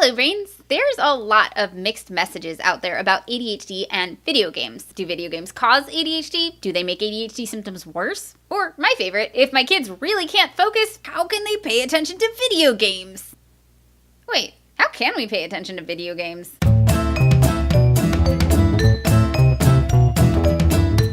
Hello, brains! There's a lot of mixed messages out there about ADHD and video games. Do video games cause ADHD? Do they make ADHD symptoms worse? Or, my favorite, if my kids really can't focus, how can they pay attention to video games? Wait, how can we pay attention to video games?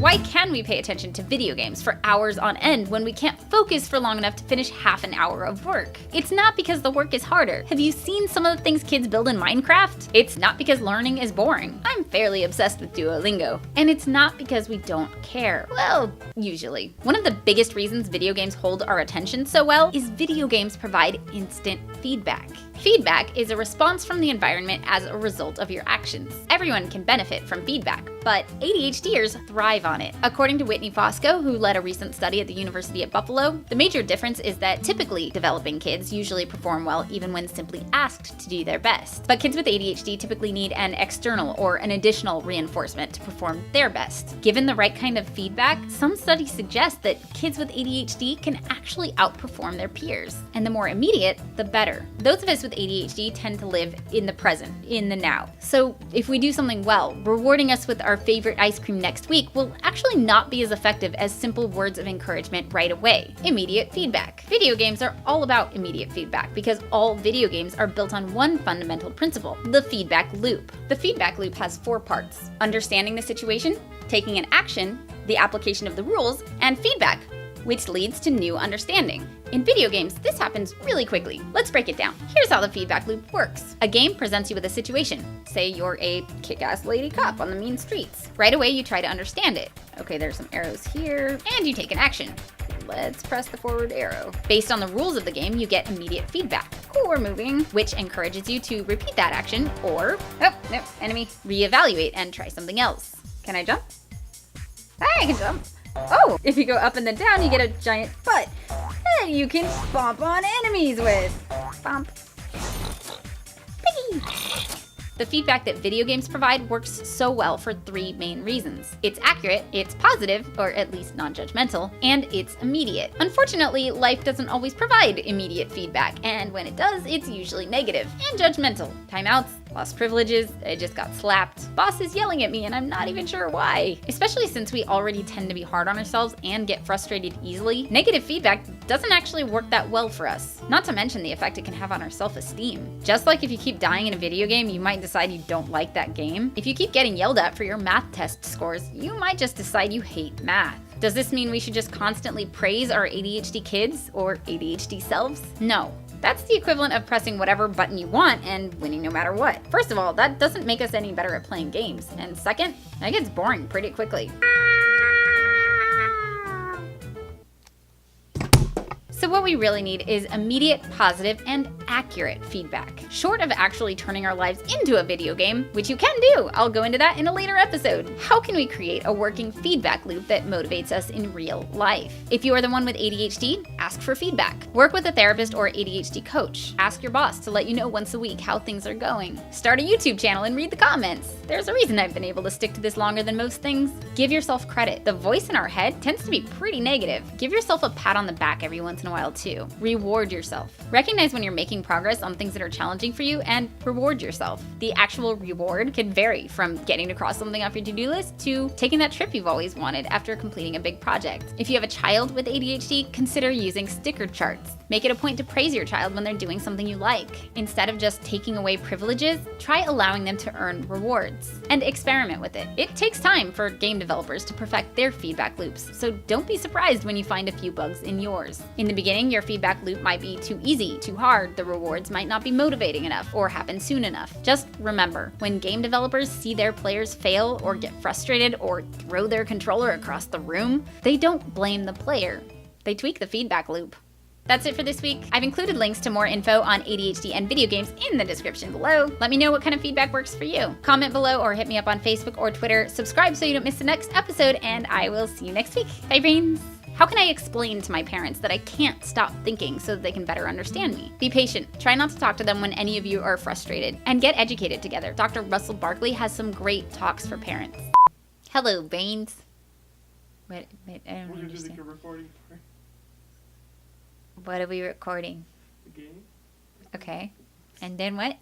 Why can we pay attention to video games for hours on end when we can't focus for long enough to finish half an hour of work? It's not because the work is harder. Have you seen some of the things kids build in Minecraft? It's not because learning is boring. I'm fairly obsessed with Duolingo. And it's not because we don't care. Well, usually. One of the biggest reasons video games hold our attention so well is video games provide instant feedback. Feedback is a response from the environment as a result of your actions. Everyone can benefit from feedback, but ADHDers thrive on it. According to Whitney Fosco, who led a recent study at the University at Buffalo, the major difference is that typically developing kids usually perform well even when simply asked to do their best. But kids with ADHD typically need an external or an additional reinforcement to perform their best. Given the right kind of feedback, some studies suggest that kids with ADHD can actually outperform their peers. And the more immediate, the better. Those of us with ADHD tend to live in the present, in the now. So if we do something well, rewarding us with our favorite ice cream next week will actually not be as effective as simple words of encouragement right away. Immediate feedback. Video games are all about immediate feedback because all video games are built on one fundamental principle, the feedback loop. The feedback loop has 4 parts: understanding the situation, taking an action, the application of the rules, and feedback, which leads to new understanding. In video games, this happens really quickly. Let's break it down. Here's how the feedback loop works. A game presents you with a situation. Say you're a kick-ass lady cop on the mean streets. Right away, you try to understand it. Okay, there's some arrows here, and you take an action. Let's press the forward arrow. Based on the rules of the game, you get immediate feedback. Cool, we're moving, which encourages you to repeat that action, or, oh, no, enemy, reevaluate and try something else. Can I jump? I can jump. Oh, if you go up and then down, you get a giant butt that you can stomp on enemies with. Bump. Piggy. The feedback that video games provide works so well for 3 main reasons. It's accurate, it's positive, or at least non-judgmental, and it's immediate. Unfortunately, life doesn't always provide immediate feedback, and when it does, it's usually negative and judgmental. Timeouts, lost privileges, I just got slapped, boss is yelling at me and I'm not even sure why. Especially since we already tend to be hard on ourselves and get frustrated easily, negative feedback doesn't actually work that well for us. Not to mention the effect it can have on our self-esteem. Just like if you keep dying in a video game, you might decide you don't like that game. If you keep getting yelled at for your math test scores, you might just decide you hate math. Does this mean we should just constantly praise our ADHD kids or ADHD selves? No. That's the equivalent of pressing whatever button you want and winning no matter what. First of all, that doesn't make us any better at playing games. And second, that gets boring pretty quickly. So what we really need is immediate, positive, and accurate feedback. Short of actually turning our lives into a video game, which you can do. I'll go into that in a later episode. How can we create a working feedback loop that motivates us in real life? If you are the one with ADHD, ask for feedback. Work with a therapist or ADHD coach. Ask your boss to let you know once a week how things are going. Start a YouTube channel and read the comments. There's a reason I've been able to stick to this longer than most things. Give yourself credit. The voice in our head tends to be pretty negative. Give yourself a pat on the back every once in a while too. Reward yourself. Recognize when you're making progress on things that are challenging for you and reward yourself. The actual reward can vary from getting to cross something off your to-do list to taking that trip you've always wanted after completing a big project. If you have a child with ADHD, consider using sticker charts. Make it a point to praise your child when they're doing something you like. Instead of just taking away privileges, try allowing them to earn rewards. And experiment with it. It takes time for game developers to perfect their feedback loops, so don't be surprised when you find a few bugs in yours. In the beginning, your feedback loop might be too easy, too hard, the rewards might not be motivating enough, or happen soon enough. Just remember, when game developers see their players fail or get frustrated or throw their controller across the room, they don't blame the player. They tweak the feedback loop. That's it for this week. I've included links to more info on ADHD and video games in the description below. Let me know what kind of feedback works for you. Comment below or hit me up on Facebook or Twitter. Subscribe so you don't miss the next episode, and I will see you next week. Bye, brains! How can I explain to my parents that I can't stop thinking so that they can better understand me? Be patient. Try not to talk to them when any of you are frustrated. And get educated together. Dr. Russell Barkley has some great talks for parents. Hello, brains. Wait, I don't understand. What are we recording? The game. Okay. And then what?